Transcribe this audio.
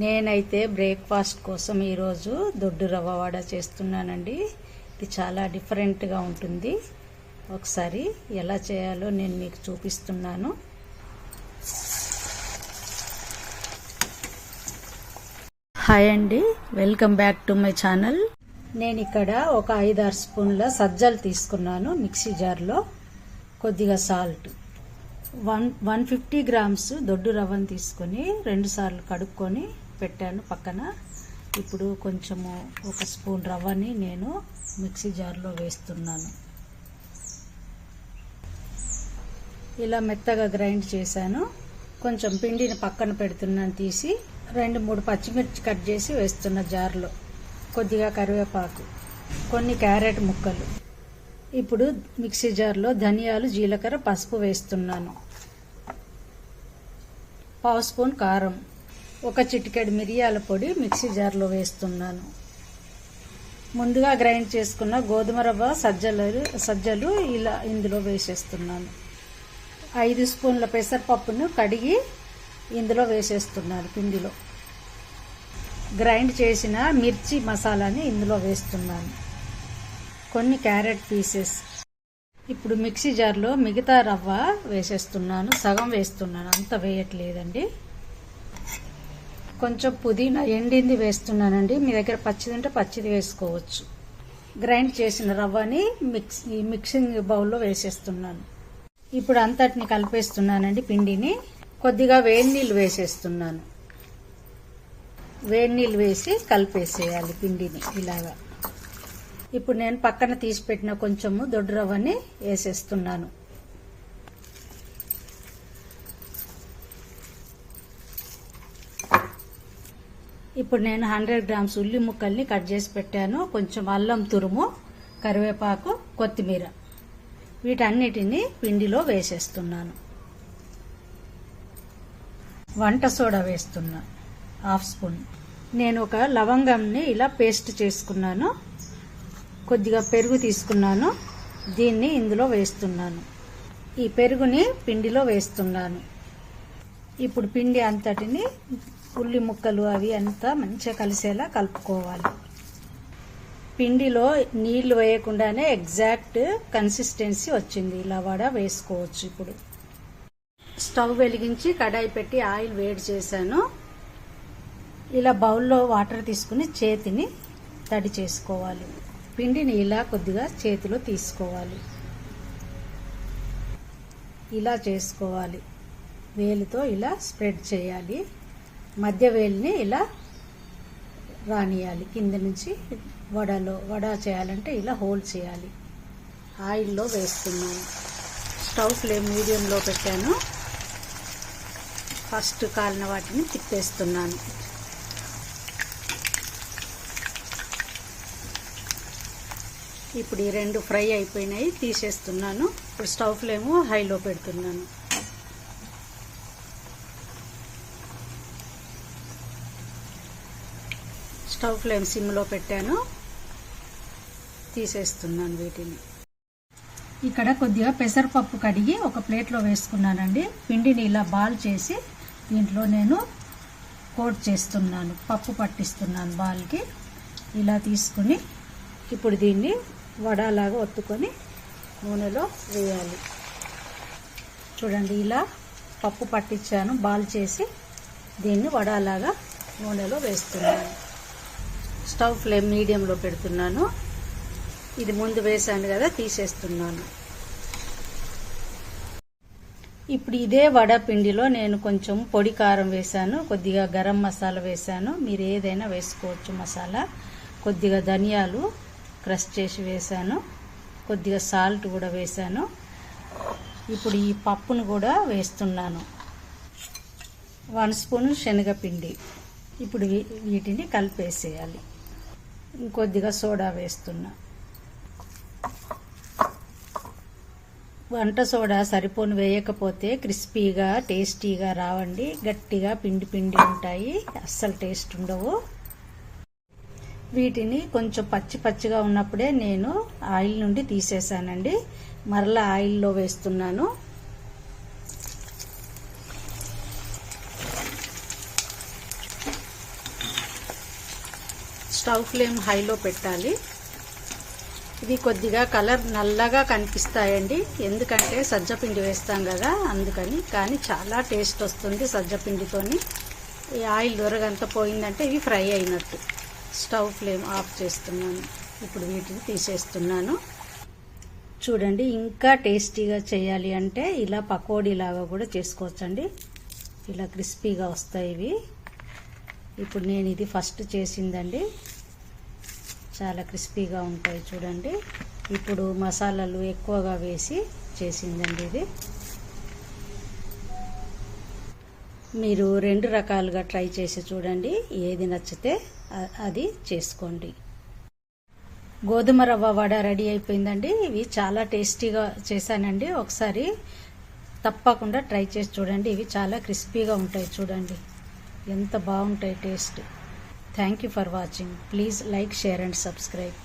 నేనైతే బ్రేక్ఫాస్ట్ కోసం ఈరోజు దొడ్డు రవ్వ వడ చేస్తున్నానండి. ఇది చాలా డిఫరెంట్గా ఉంటుంది. ఒకసారి ఎలా చేయాలో నేను మీకు చూపిస్తున్నాను. హాయ్ అండి, welcome back to my channel. నేను ఇక్కడ ఒక 5-6 స్పూన్ల సజ్జలు తీసుకున్నాను. మిక్సీ జార్లో కొద్దిగా సాల్ట్, 150 గ్రామ్స్ దొడ్డు రవ్వను తీసుకొని 2 సార్లు కడుక్కొని పెట్టాను పక్కన. ఇప్పుడు కొంచెము 1 స్పూన్ రవ్వని నేను మిక్సీ జార్లో వేస్తున్నాను. ఇలా మెత్తగా గ్రైండ్ చేశాను. కొంచెం పిండిని పక్కన పెడుతున్నాను తీసి. 2-3 పచ్చిమిర్చి కట్ చేసి వేస్తున్న జార్లో. కొద్దిగా కరివేపాకు, కొన్ని క్యారెట్ ముక్కలు. ఇప్పుడు మిక్సీ జార్లో ధనియాలు, జీలకర్ర, పసుపు వేస్తున్నాను. 1/2 స్పూన్ కారం, 1 చిటికెడు మిరియాల పొడి మిక్సీ జార్లో వేస్తున్నాను. ముందుగా గ్రైండ్ చేసుకున్న గోధుమ రవ్వ, సజ్జలు ఇలా ఇందులో వేసేస్తున్నాను. 5 స్పూన్ల పెసరపప్పును కడిగి ఇందులో వేసేస్తున్నాను. పిండిలో గ్రైండ్ చేసిన మిర్చి మసాలాని ఇందులో వేస్తున్నాను. కొన్ని క్యారెట్ పీసెస్. ఇప్పుడు మిక్సీ జార్లో మిగతా రవ్వ వేసేస్తున్నాను. సగం వేస్తున్నాను, అంత వేయట్లేదండి. కొంచెం పుదీనా ఎండింది వేస్తున్నానండి. మీ దగ్గర పచ్చిది ఉంటే పచ్చిది వేసుకోవచ్చు. గ్రైండ్ చేసిన రవ్వని మిక్సింగ్ బౌల్లో వేసేస్తున్నాను. ఇప్పుడు అంతటిని కలిపేస్తున్నానండి పిండిని. కొద్దిగా వేడి నీళ్ళు వేసేస్తున్నాను. వేడి నీళ్ళు వేసి కలిపేసేయాలి పిండిని ఇలాగా. ఇప్పుడు నేను పక్కన తీసి పెట్టిన కొంచెము దొడ్డు రవ్వని వేసేస్తున్నాను. ఇప్పుడు నేను 100 గ్రామ్స్ ఉల్లి ముక్కల్ని కట్ చేసి పెట్టాను. కొంచెం అల్లం తురుము, కరివేపాకు, కొత్తిమీర, వీటన్నిటిని పిండిలో వేసేస్తున్నాను. వంట సోడా వేస్తున్నా 1/2 స్పూన్. నేను ఒక లవంగంని ఇలా పేస్ట్ చేసుకున్నాను. కొద్దిగా పెరుగు తీసుకున్నాను, దీన్ని ఇందులో వేస్తున్నాను. ఈ పెరుగుని పిండిలో వేస్తున్నాను. ఇప్పుడు పిండి అంతటిని, ఉల్లి ముక్కలు అవి అంతా మంచిగా కలిసేలా కలుపుకోవాలి. పిండిలో నీళ్లు వేయకుండానే ఎగ్జాక్ట్ కన్సిస్టెన్సీ వచ్చింది. ఇలా వడ వేసుకోవచ్చు. ఇప్పుడు స్టవ్ వెలిగించి కడాయి పెట్టి ఆయిల్ వేడి చేశాను. ఇలా బౌల్లో వాటర్ తీసుకుని చేతిని తడి చేసుకోవాలి. పిండిని ఇలా కొద్దిగా చేతిలో తీసుకోవాలి. ఇలా చేసుకోవాలి. వేలుతో ఇలా స్ప్రెడ్ చేయాలి. మధ్య వేలుని ఇలా రానియాలి. కింద నుంచి వడ చేయాలంటే ఇలా హోల్డ్ చేయాలి. ఆయిల్లో వేస్తున్నాను. స్టవ్ ఫ్లేమ్ మీడియంలో పెట్టాను. ఫస్ట్ కాలిన వాటిని తిప్పేస్తున్నాను. ఇప్పుడు ఈ 2 ఫ్రై అయిపోయినాయి, తీసేస్తున్నాను. ఇప్పుడు స్టవ్ ఫ్లేమ్ హైలో పెడుతున్నాను. స్టవ్ ఫ్లేమ్ సిమ్లో పెట్టాను. తీసేస్తున్నాను వీటిని. ఇక్కడ కొద్దిగా పెసరపప్పు కడిగి ఒక ప్లేట్లో వేసుకున్నానండి. పిండిని ఇలా బాల్ చేసి దీంట్లో నేను కోట్ చేస్తున్నాను. పప్పు పట్టిస్తున్నాను బాల్కి. ఇలా తీసుకుని ఇప్పుడు దీన్ని వడలాగా ఒత్తుకొని నూనెలో వేయాలి. చూడండి, ఇలా పప్పు పట్టించాను బాల్ చేసి. దీన్ని వడలాగా నూనెలో వేస్తున్నాను. స్టవ్ ఫ్లేమ్ మీడియంలో పెడుతున్నాను. ఇది ముందు వేసాను కదా, తీసేస్తున్నాను. ఇప్పుడు ఇదే వడ పిండిలో నేను కొంచెం పొడి కారం వేసాను, కొద్దిగా గరం మసాలా వేసాను. మీరు ఏదైనా వేసుకోవచ్చు మసాలా. కొద్దిగా ధనియాలు క్రష్ చేసి వేసాను. కొద్దిగా సాల్ట్ కూడా వేసాను. ఇప్పుడు ఈ పప్పును కూడా వేస్తున్నాను. 1 స్పూన్ శనగపిండి. ఇప్పుడు వీటిని కలిపేసేయాలి. ఇంకొద్దిగా సోడా వేస్తున్నా. వంట సోడా సరిపోను వేయకపోతే క్రిస్పీగా టేస్టీగా రావండి. గట్టిగా పిండి పిండి ఉంటాయి, అస్సలు టేస్ట్ ఉండవు. వీటిని కొంచెం పచ్చిగా ఉన్నప్పుడే నేను ఆయిల్ నుండి తీసేసానండి. మరలా ఆయిల్లో వేస్తున్నాను. స్టవ్ ఫ్లేమ్ హైలో పెట్టాలి. ఇది కొద్దిగా కలర్ నల్లగా కనిపిస్తాయండి, ఎందుకంటే సజ్జపిండి వేస్తాం కదా అందుకని. కానీ చాలా టేస్ట్ వస్తుంది సజ్జపిండితోని. ఈ ఆయిల్ దొరగంత పోయిందంటే ఇవి ఫ్రై అయినట్టు. స్టవ్ ఫ్లేమ్ ఆఫ్ చేస్తున్నాను. ఇప్పుడు వీటిని తీసేస్తున్నాను. చూడండి, ఇంకా టేస్టీగా చేయాలి అంటే ఇలా పకోడీలాగా కూడా చేసుకోవచ్చండి. ఇలా క్రిస్పీగా వస్తాయి ఇవి. ఇప్పుడు నేను ఇది ఫస్ట్ చేసిందండి, చాలా క్రిస్పీగా ఉంటాయి చూడండి. ఇప్పుడు మసాలాలు ఎక్కువగా వేసి చేసిందండి ఇది. మీరు 2 రకాలుగా ట్రై చేసి చూడండి, ఏది నచ్చితే అది చేసుకోండి. గోధుమ రవ్వ వడ రెడీ అయిపోయిందండి. ఇవి చాలా టేస్టీగా చేశానండి. ఒకసారి తప్పకుండా ట్రై చేసి చూడండి. ఇవి చాలా క్రిస్పీగా ఉంటాయి చూడండి, ఎంత బాగుంటాయి taste. Thank you for watching. Please like, share and subscribe.